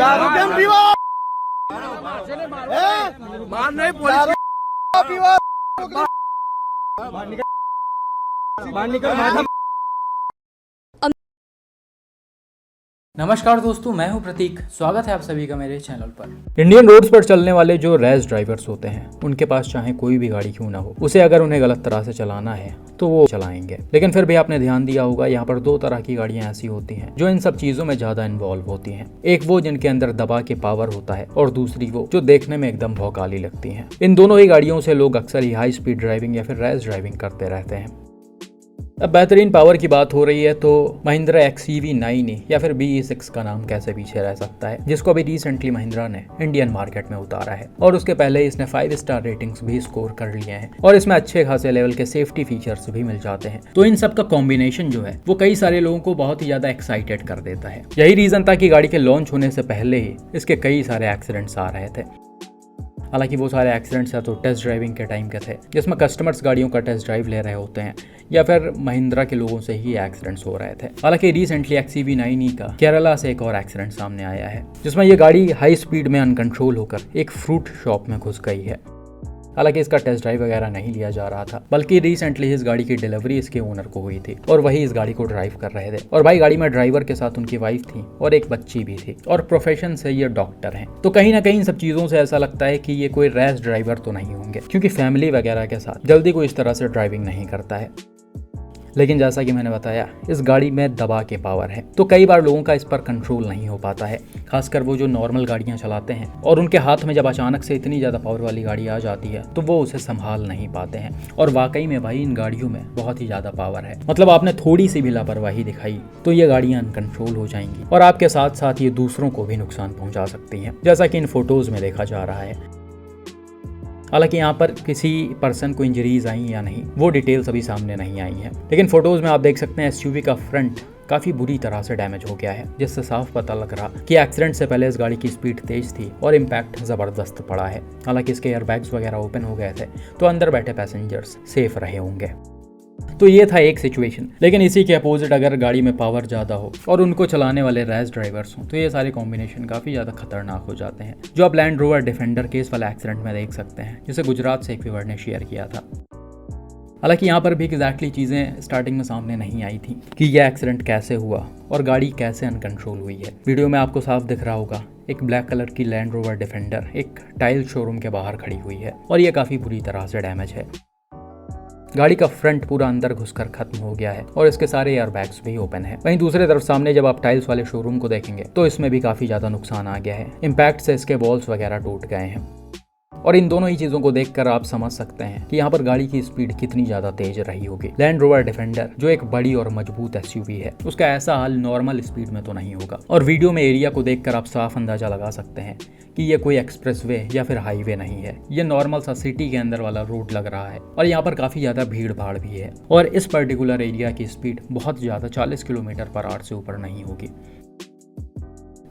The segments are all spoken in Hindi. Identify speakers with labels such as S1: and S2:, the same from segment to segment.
S1: दारू क्यों पीवा?
S2: मार नहीं पुलिस
S1: पीवा
S3: नमस्कार दोस्तों, मैं हूं प्रतीक। स्वागत है आप सभी का मेरे चैनल पर। इंडियन रोड्स पर चलने वाले जो रैश ड्राइवर्स होते हैं, उनके पास चाहे कोई भी गाड़ी क्यों ना हो, उसे अगर उन्हें गलत तरह से चलाना है तो वो चलाएंगे। लेकिन फिर भी आपने ध्यान दिया होगा, यहाँ पर दो तरह की गाड़ियां ऐसी होती हैं जो इन सब चीजों में ज्यादा इन्वॉल्व होती हैं। एक वो जिनके अंदर दबा के पावर होता है, और दूसरी वो जो देखने में एकदम भौकाली लगती हैं। इन दोनों ही गाड़ियों से लोग अक्सर ही हाई स्पीड ड्राइविंग या फिर रैश ड्राइविंग करते रहते हैं। अब बेहतरीन पावर की बात हो रही है तो महिंद्रा XUV9 या फिर BE6 का नाम कैसे पीछे रह सकता है, जिसको अभी रिसेंटली महिंद्रा ने इंडियन मार्केट में उतारा है, और उसके पहले ही इसने 5 स्टार रेटिंग्स भी स्कोर कर लिए हैं, और इसमें अच्छे खासे लेवल के सेफ्टी फीचर्स भी मिल जाते हैं। तो इन सब का कॉम्बिनेशन जो है वो कई सारे लोगों को बहुत ही ज्यादा एक्साइटेड कर देता है। यही रीजन था कि गाड़ी के लॉन्च होने से पहले ही इसके कई सारे एक्सीडेंट्स आ रहे थे। हालांकि वो सारे एक्सीडेंट्स या तो टेस्ट ड्राइविंग के टाइम के थे, जिसमें कस्टमर्स गाड़ियों का टेस्ट ड्राइव ले रहे होते हैं, या फिर महिंद्रा के लोगों से ही एक्सीडेंट्स हो रहे थे। हालांकि रिसेंटली XUV9 का केरला से एक और एक्सीडेंट सामने आया है, जिसमें ये गाड़ी हाई स्पीड में अनकंट्रोल होकर एक फ्रूट शॉप में घुस गई है। हालांकि इसका टेस्ट ड्राइव वगैरह नहीं लिया जा रहा था, बल्कि रिसेंटली इस गाड़ी की डिलीवरी इसके ओनर को हुई थी, और वही इस गाड़ी को ड्राइव कर रहे थे। और भाई, गाड़ी में ड्राइवर के साथ उनकी वाइफ थी और एक बच्ची भी थी, और प्रोफेशन से ये डॉक्टर हैं। तो कहीं ना कहीं इन सब चीज़ों से ऐसा लगता है कि ये कोई रैश ड्राइवर तो नहीं होंगे, क्योंकि फैमिली वगैरह के साथ जल्दी कोई इस तरह से ड्राइविंग नहीं करता है। लेकिन जैसा कि मैंने बताया, इस गाड़ी में दबा के पावर है, तो कई बार लोगों का इस पर कंट्रोल नहीं हो पाता है, खासकर वो जो नॉर्मल गाड़ियां चलाते हैं, और उनके हाथ में जब अचानक से इतनी ज़्यादा पावर वाली गाड़ी आ जाती है तो वो उसे संभाल नहीं पाते हैं। और वाकई में भाई, इन गाड़ियों में बहुत ही ज़्यादा पावर है। मतलब आपने थोड़ी सी भी लापरवाही दिखाई तो ये गाड़ियाँ अनकंट्रोल हो जाएंगी, और आपके साथ साथ ये दूसरों को भी नुकसान पहुँचा सकती हैं, जैसा कि इन फोटोज़ में देखा जा रहा है। हालांकि यहाँ पर किसी पर्सन को इंजरीज आई या नहीं, वो डिटेल्स अभी सामने नहीं आई हैं, लेकिन फोटोज में आप देख सकते हैं SUV का फ्रंट काफी बुरी तरह से डैमेज हो गया है, जिससे साफ पता लग रहा कि एक्सीडेंट से पहले इस गाड़ी की स्पीड तेज थी और इम्पैक्ट जबरदस्त पड़ा है। हालांकि इसके एयरबैग्स वगैरह ओपन हो गए थे, तो अंदर बैठे पैसेंजर्स सेफ रहे होंगे। तो ये था एक सिचुएशन। लेकिन इसी के अपोजिट अगर गाड़ी में पावर ज़्यादा हो और उनको चलाने वाले रैश ड्राइवर्स हों, तो ये सारे कॉम्बिनेशन काफ़ी ज़्यादा खतरनाक हो जाते हैं, जो आप लैंड रोवर डिफेंडर केस वाला एक्सीडेंट में देख सकते हैं, जिसे गुजरात से एक व्यूअर ने शेयर किया था। हालांकि यहाँ पर भी एग्जैक्टली चीज़ें स्टार्टिंग में सामने नहीं आई थी कि यह एक्सीडेंट कैसे हुआ और गाड़ी कैसे अनकंट्रोल हुई है। वीडियो में आपको साफ दिख रहा होगा, एक ब्लैक कलर की लैंड रोवर डिफेंडर एक टाइल शोरूम के बाहर खड़ी हुई है, और ये काफ़ी बुरी तरह से डैमेज है। गाड़ी का फ्रंट पूरा अंदर घुसकर खत्म हो गया है, और इसके सारे एयरबैग्स भी ओपन है। वहीं दूसरी तरफ सामने जब आप टाइल्स वाले शोरूम को देखेंगे तो इसमें भी काफी ज्यादा नुकसान आ गया है। इम्पैक्ट से इसके वॉल्स वगैरह टूट गए हैं, और इन दोनों ही चीजों को देखकर आप समझ सकते हैं कि यहाँ पर गाड़ी की स्पीड कितनी ज्यादा तेज रही होगी। लैंड रोवर डिफेंडर जो एक बड़ी और मजबूत SUV है, उसका ऐसा हाल नॉर्मल स्पीड में तो नहीं होगा। और वीडियो में एरिया को देखकर आप साफ अंदाजा लगा सकते हैं कि ये कोई एक्सप्रेसवे या फिर हाईवे नहीं है, ये नॉर्मल सा सिटी के अंदर वाला रोड लग रहा है, और यहाँ पर काफी ज्यादा भीड़ भाड़ भी है, और इस पर्टिकुलर एरिया की स्पीड बहुत ज्यादा 40 किलोमीटर पर आवर से ऊपर नहीं होगी।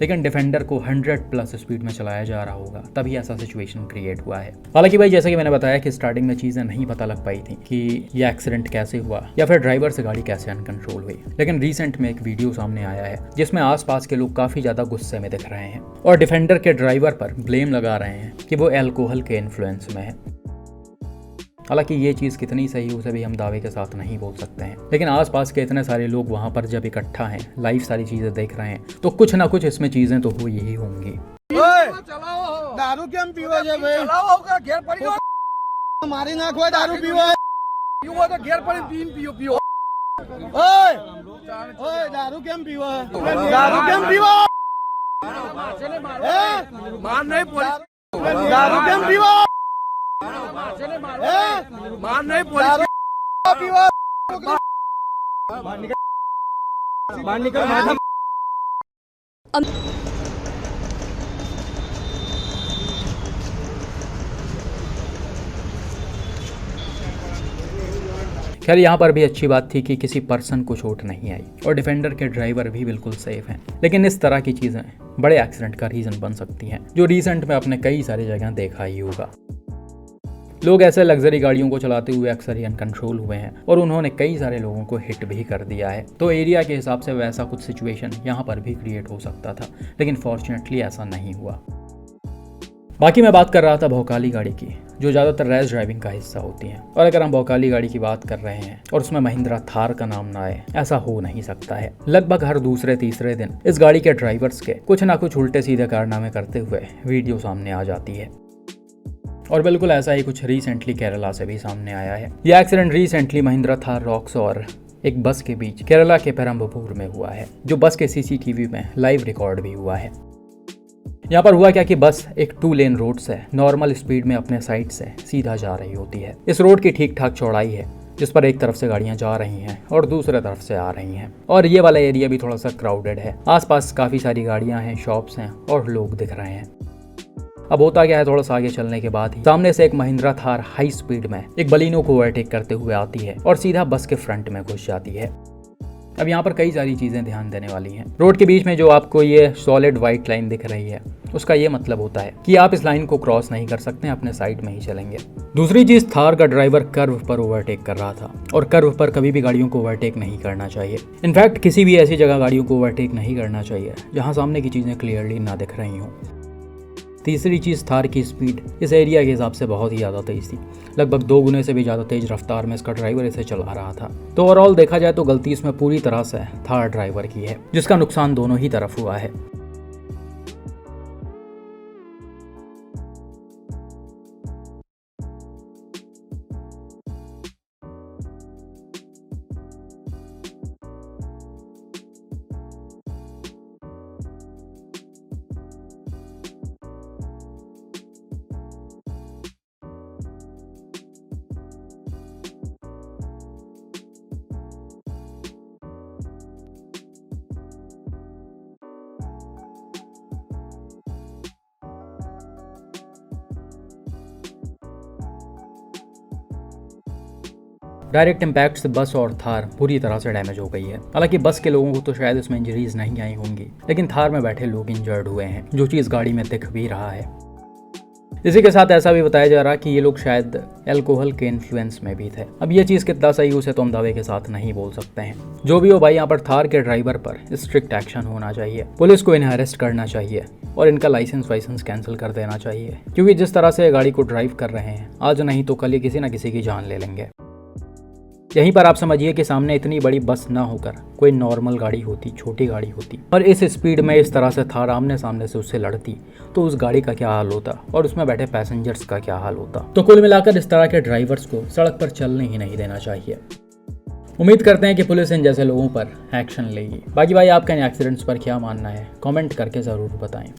S3: लेकिन डिफेंडर को 100+ स्पीड में चलाया जा रहा होगा, तभी ऐसा सिचुएशन क्रिएट हुआ है। हालांकि भाई, जैसे कि मैंने बताया कि स्टार्टिंग में चीज़ें नहीं पता लग पाई थी कि यह एक्सीडेंट कैसे हुआ या फिर ड्राइवर से गाड़ी कैसे अनकंट्रोल हुई, लेकिन रिसेंट में एक वीडियो सामने आया है जिसमें आसपास के लोग काफ़ी ज़्यादा गुस्से में दिख रहे हैं, और डिफेंडर के ड्राइवर पर ब्लेम लगा रहे हैं कि वो अल्कोहल के इन्फ्लुएंस में है। हालांकि ये चीज़ कितनी सही उसे भी हम दावे के साथ नहीं बोल सकते हैं, लेकिन आसपास के इतने सारे लोग वहाँ पर जब इकट्ठा हैं, लाइव सारी चीज़ें देख रहे हैं, तो कुछ ना कुछ इसमें चीज़ें तो हुई ही होंगी।
S1: दारू क्यों पीवा जे भाई? हमारी नाक हुआ दारू पीवा तो घेर पर पियो। ओए दारू क्यों पीवा? दारू क्यों पीवा?
S2: मार नहीं पुलिस
S1: दारू क्यों पीवा?
S2: मार नहीं पुलिस
S1: पीवा बाहर निकल।
S3: खैर, यहाँ पर भी अच्छी बात थी कि किसी पर्सन को चोट नहीं आई, और डिफेंडर के ड्राइवर भी बिल्कुल सेफ हैं। लेकिन इस तरह की चीज़ें बड़े एक्सीडेंट का रीज़न बन सकती हैं, जो रिसेंट में आपने कई सारी जगह देखा ही होगा। लोग ऐसे लग्जरी गाड़ियों को चलाते हुए अक्सर ही अनकंट्रोल हुए हैं और उन्होंने कई सारे लोगों को हिट भी कर दिया है। तो एरिया के हिसाब से वैसा कुछ सिचुएशन यहाँ पर भी क्रिएट हो सकता था, लेकिन फॉर्चुनेटली ऐसा नहीं हुआ। बाकी मैं बात कर रहा था भौकाली गाड़ी की, जो ज़्यादातर रैश ड्राइविंग का हिस्सा होती हैं। और अगर हम भौकाली गाड़ी की बात कर रहे हैं और उसमें महिंद्रा थार का नाम ना आए, ऐसा हो नहीं सकता है। लगभग हर दूसरे तीसरे दिन इस गाड़ी के ड्राइवर्स के कुछ ना कुछ उल्टे सीधे कारनामे करते हुए वीडियो सामने आ जाती है। और बिल्कुल ऐसा ही कुछ रिसेंटली केरला से भी सामने आया है। यह accident recently Mahindra Thar rocks और एक बस के बीच केरला के पेरम्बलूर में हुआ है, जो बस के CCTV में लाइव रिकॉर्ड भी हुआ है। यहाँ पर हुआ क्या कि बस एक 2 लेन रोड से नॉर्मल स्पीड में अपने साइड से सीधा जा रही होती है। इस रोड की ठीक ठाक चौड़ाई है, जिस पर एक तरफ से गाड़ियां जा रही हैं और दूसरे तरफ से आ रही हैं। और ये वाला एरिया भी थोड़ा सा क्राउडेड है, आसपास काफ़ी सारी गाड़ियां हैं, शॉप्स हैं और लोग दिख रहे हैं। अब होता क्या है, थोड़ा सा आगे चलने के बाद ही सामने से एक महिंद्रा थार हाई स्पीड में एक बलिनो को ओवरटेक करते हुए आती है और सीधा बस के फ्रंट में घुस जाती है। अब यहाँ पर कई सारी चीज़ें ध्यान देने वाली हैं। रोड के बीच में जो आपको ये सॉलिड वाइट लाइन दिख रही है, उसका ये मतलब होता है कि आप इस लाइन को क्रॉस नहीं कर सकते, अपने साइड में ही चलेंगे। दूसरी चीज़, थार का ड्राइवर कर्व पर ओवरटेक कर रहा था और कर्व पर कभी भी गाड़ियों को ओवरटेक नहीं करना चाहिए। इनफैक्ट किसी भी ऐसी जगह गाड़ियों को ओवरटेक नहीं करना चाहिए जहाँ सामने की चीज़ें क्लियरली ना दिख रही हों। तीसरी चीज़, थार की स्पीड इस एरिया के हिसाब से बहुत ही ज़्यादा तेज़ थी। लगभग 2 गुने से भी ज़्यादा तेज़ रफ्तार में इसका ड्राइवर इसे चला रहा था। तो ओवरऑल देखा जाए तो गलती इसमें पूरी तरह से थार ड्राइवर की है, जिसका नुकसान दोनों ही तरफ हुआ है। डायरेक्ट इम्पैक्ट से बस और थार पूरी तरह से डैमेज हो गई है। हालांकि बस के लोगों को तो शायद इसमें इंजरीज नहीं आई होंगी, लेकिन थार में बैठे लोग इंजर्ड हुए हैं, जो चीज़ गाड़ी में दिख भी रहा है। इसी के साथ ऐसा भी बताया जा रहा कि ये लोग शायद अल्कोहल के इन्फ्लुएंस में भी थे। अब ये चीज़ कितना सही उसे तो हम दावे के साथ नहीं बोल सकते हैं। जो भी हो भाई, यहाँ पर थार के ड्राइवर पर स्ट्रिक्ट एक्शन होना चाहिए। पुलिस को इन्हें अरेस्ट करना चाहिए और इनका लाइसेंस कैंसिल कर देना चाहिए, क्योंकि जिस तरह से गाड़ी को ड्राइव कर रहे हैं, आज नहीं तो कल ये किसी न किसी की जान ले लेंगे। यहीं पर आप समझिए कि सामने इतनी बड़ी बस ना होकर कोई नॉर्मल गाड़ी होती, छोटी गाड़ी होती, और इस स्पीड में इस तरह से थार आमने सामने से उससे लड़ती, तो उस गाड़ी का क्या हाल होता और उसमें बैठे पैसेंजर्स का क्या हाल होता। तो कुल मिलाकर इस तरह के ड्राइवर्स को सड़क पर चलने ही नहीं देना चाहिए। उम्मीद करते हैं कि पुलिस इन जैसे लोगों पर एक्शन लेगी। बाकी भाई, आपका इन एक्सीडेंट्स पर क्या मानना है, कमेंट करके ज़रूर बताएं।